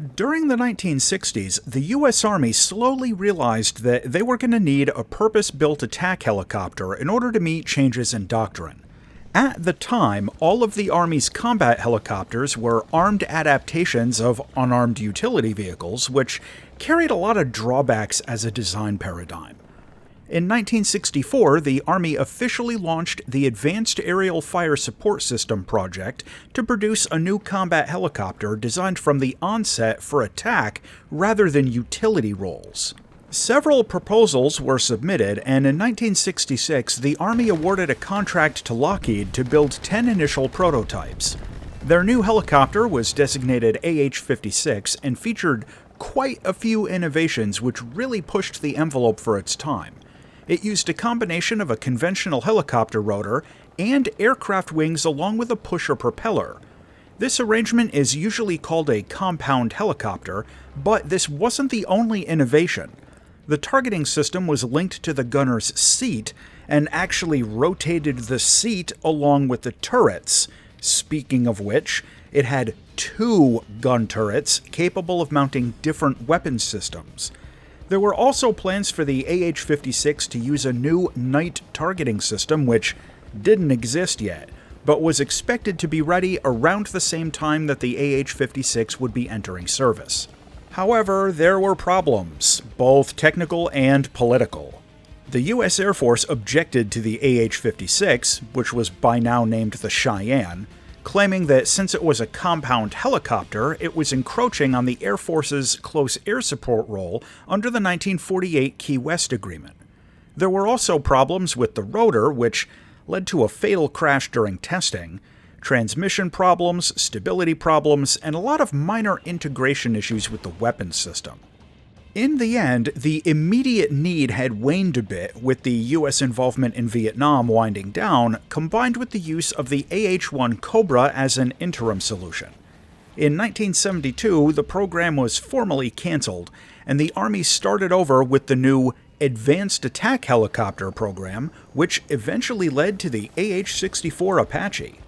During the 1960s, the U.S. Army slowly realized that they were going to need a purpose-built attack helicopter in order to meet changes in doctrine. At the time, all of the Army's combat helicopters were armed adaptations of unarmed utility vehicles, which carried a lot of drawbacks as a design paradigm. In 1964, the Army officially launched the Advanced Aerial Fire Support System project to produce a new combat helicopter designed from the onset for attack rather than utility roles. Several proposals were submitted, and in 1966, the Army awarded a contract to Lockheed to build 10 initial prototypes. Their new helicopter was designated AH-56 and featured quite a few innovations which really pushed the envelope for its time. It used a combination of a conventional helicopter rotor and aircraft wings along with a pusher propeller. This arrangement is usually called a compound helicopter, but this wasn't the only innovation. The targeting system was linked to the gunner's seat and actually rotated the seat along with the turrets. Speaking of which, it had 2 gun turrets capable of mounting different weapon systems. There were also plans for the AH-56 to use a new night targeting system, which didn't exist yet, but was expected to be ready around the same time that the AH-56 would be entering service. However, there were problems, both technical and political. The U.S. Air Force objected to the AH-56, which was by now named the Cheyenne, claiming that since it was a compound helicopter, it was encroaching on the Air Force's close air support role under the 1948 Key West Agreement. There were also problems with the rotor, which led to a fatal crash during testing, transmission problems, stability problems, and a lot of minor integration issues with the weapons system. In the end, the immediate need had waned a bit with the U.S. involvement in Vietnam winding down, combined with the use of the AH-1 Cobra as an interim solution. In 1972, the program was formally canceled, and the Army started over with the new Advanced Attack Helicopter program, which eventually led to the AH-64 Apache.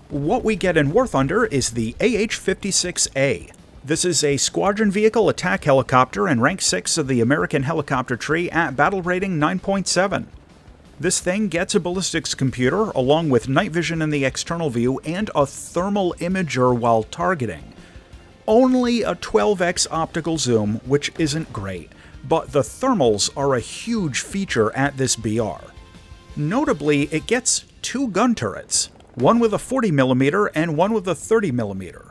What we get in War Thunder is the AH-56A. This is a squadron vehicle attack helicopter and rank 6 of the American helicopter tree at battle rating 9.7. This thing gets a ballistics computer along with night vision in the external view and a thermal imager while targeting. Only a 12x optical zoom, which isn't great, but the thermals are a huge feature at this BR. Notably, it gets 2 gun turrets, one with a 40mm and one with a 30mm.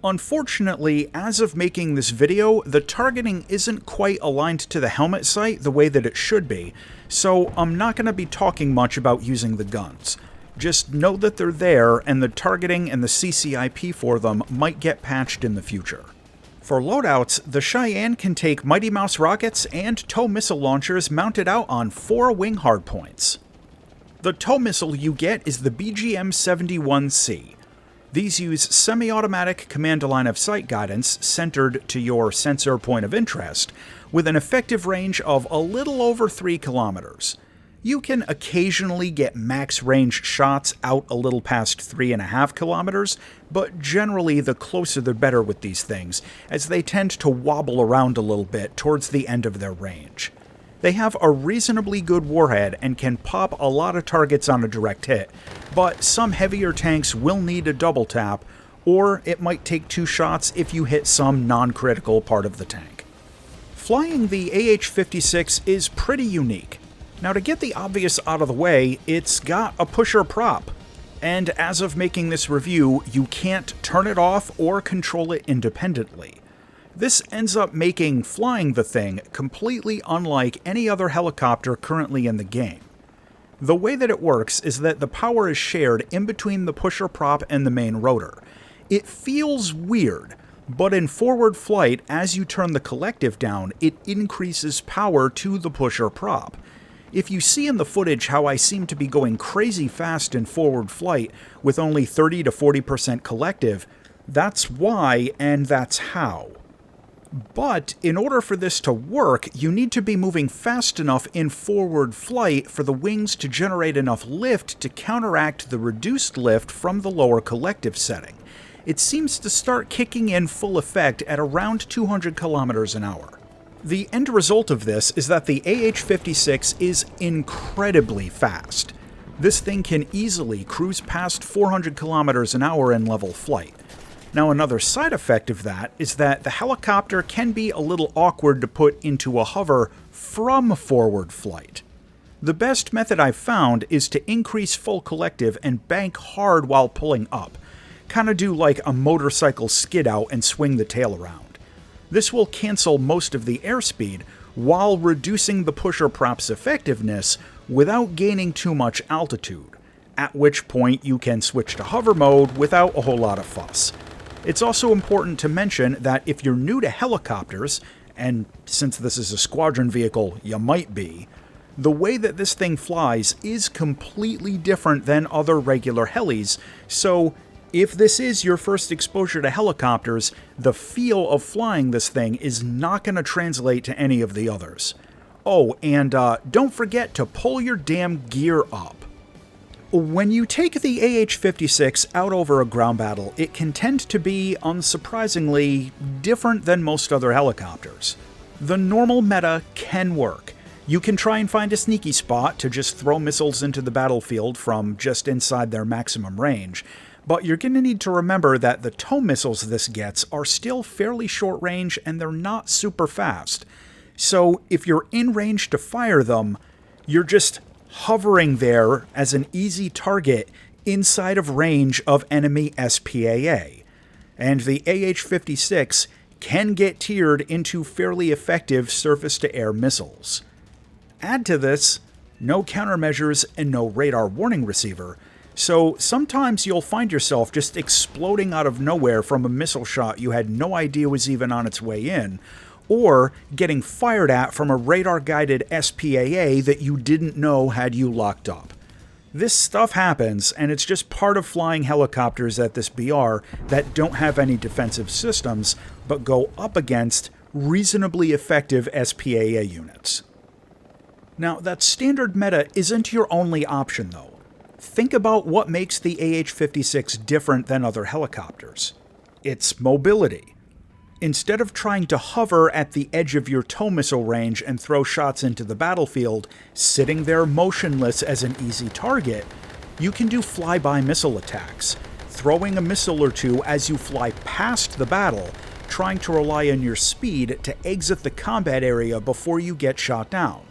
Unfortunately, as of making this video, the targeting isn't quite aligned to the helmet sight the way that it should be, so I'm not going to be talking much about using the guns. Just know that they're there, and the targeting and the CCIP for them might get patched in the future. For loadouts, the Cheyenne can take Mighty Mouse rockets and tow missile launchers mounted out on 4 wing hardpoints. The tow missile you get is the BGM-71C. These use semi-automatic command line of sight guidance centered to your sensor point of interest, with an effective range of a little over 3 kilometers. You can occasionally get max range shots out a little past 3.5 kilometers, but generally the closer the better with these things, as they tend to wobble around a little bit towards the end of their range. They have a reasonably good warhead and can pop a lot of targets on a direct hit, but some heavier tanks will need a double tap, or it might take 2 shots if you hit some non-critical part of the tank. Flying the AH-56 is pretty unique. Now, to get the obvious out of the way, it's got a pusher prop, and as of making this review, you can't turn it off or control it independently. This ends up making flying the thing completely unlike any other helicopter currently in the game. The way that it works is that the power is shared in between the pusher prop and the main rotor. It feels weird, but in forward flight, as you turn the collective down, it increases power to the pusher prop. If you see in the footage how I seem to be going crazy fast in forward flight with only 30 to 40% collective, that's why and that's how. But in order for this to work, you need to be moving fast enough in forward flight for the wings to generate enough lift to counteract the reduced lift from the lower collective setting. it seems to start kicking in full effect at around 200 kilometers an hour. The end result of this is that the AH-56 is incredibly fast. This thing can easily cruise past 400 kilometers an hour in level flight. Now, another side effect of that is that the helicopter can be a little awkward to put into a hover from forward flight. The best method I've found is to increase full collective and bank hard while pulling up. Kinda do like a motorcycle skid out and swing the tail around. This will cancel most of the airspeed while reducing the pusher prop's effectiveness without gaining too much altitude, at which point you can switch to hover mode without a whole lot of fuss. It's also important to mention that if you're new to helicopters, and since this is a squadron vehicle, you might be, the way that this thing flies is completely different than other regular helis, so if this is your first exposure to helicopters, the feel of flying this thing is not going to translate to any of the others. Oh, and don't forget to pull your damn gear up. When you take the AH-56 out over a ground battle, it can tend to be, unsurprisingly, different than most other helicopters. The normal meta can work. You can try and find a sneaky spot to just throw missiles into the battlefield from just inside their maximum range, but you're going to need to remember that the tow missiles this gets are still fairly short range and they're not super fast. So if you're in range to fire them, you're just hovering there as an easy target inside of range of enemy SPAA. And the AH-56 can get tiered into fairly effective surface-to-air missiles. Add to this, no countermeasures and no radar warning receiver, so sometimes you'll find yourself just exploding out of nowhere from a missile shot you had no idea was even on its way in, or getting fired at from a radar-guided SPAA that you didn't know had you locked up. This stuff happens, and it's just part of flying helicopters at this BR that don't have any defensive systems, but go up against reasonably effective SPAA units. Now, that standard meta isn't your only option, though. Think about what makes the AH-56 different than other helicopters. It's mobility. Instead of trying to hover at the edge of your tow missile range and throw shots into the battlefield, sitting there motionless as an easy target, you can do flyby missile attacks, throwing a missile or two as you fly past the battle, trying to rely on your speed to exit the combat area before you get shot down.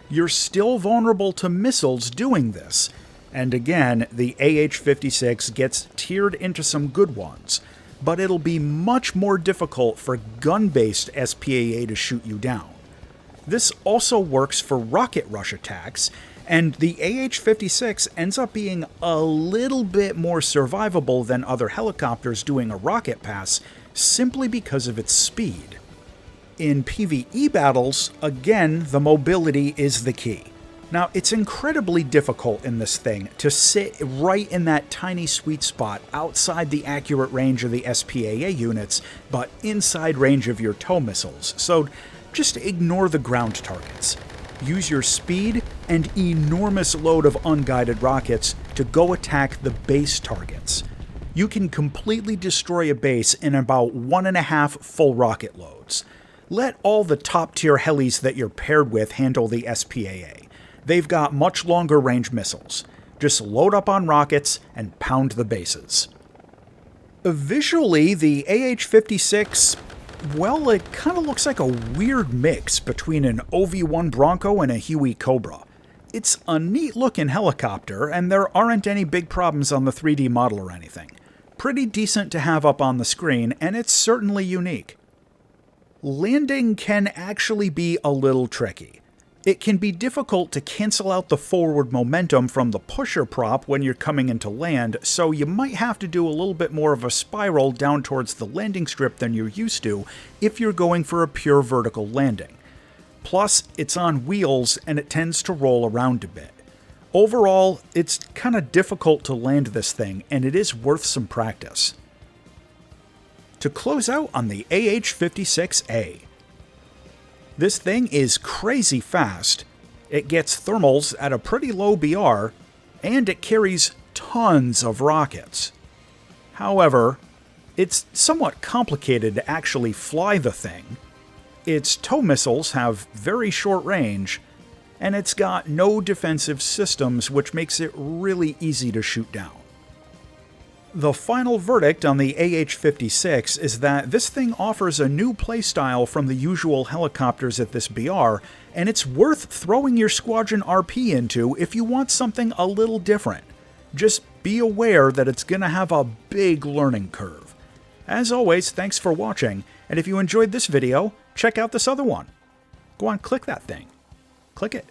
You're still vulnerable to missiles doing this, and again, the AH-56 gets tiered into some good ones, but it'll be much more difficult for gun-based SPAA to shoot you down. This also works for rocket rush attacks, and the AH-56 ends up being a little bit more survivable than other helicopters doing a rocket pass simply because of its speed. In PvE battles, again, the mobility is the key. Now, it's incredibly difficult in this thing to sit right in that tiny sweet spot outside the accurate range of the SPAA units, but inside range of your tow missiles, so just ignore the ground targets. Use your speed and enormous load of unguided rockets to go attack the base targets. You can completely destroy a base in about 1.5 full rocket loads. Let all the top-tier helis that you're paired with handle the SPAA. They've got much longer range missiles. Just load up on rockets and pound the bases. Visually, the AH-56, well, it kind of looks like a weird mix between an OV-1 Bronco and a Huey Cobra. It's a neat-looking helicopter, and there aren't any big problems on the 3D model or anything. Pretty decent to have up on the screen, and it's certainly unique. Landing can actually be a little tricky. It can be difficult to cancel out the forward momentum from the pusher prop when you're coming into land, so you might have to do a little bit more of a spiral down towards the landing strip than you're used to if you're going for a pure vertical landing. Plus, it's on wheels and it tends to roll around a bit. Overall, it's kind of difficult to land this thing, and it is worth some practice. To close out on the AH-56A. This thing is crazy fast, it gets thermals at a pretty low BR, and it carries tons of rockets. However, It's somewhat complicated to actually fly the thing. Its tow missiles have very short range, and it's got no defensive systems, which makes it really easy to shoot down. The final verdict on the AH-56 is that this thing offers a new playstyle from the usual helicopters at this BR, and it's worth throwing your Squadron RP into if you want something a little different. Just be aware that it's going to have a big learning curve. As always, thanks for watching, and if you enjoyed this video, check out this other one. Go on, click that thing. Click it.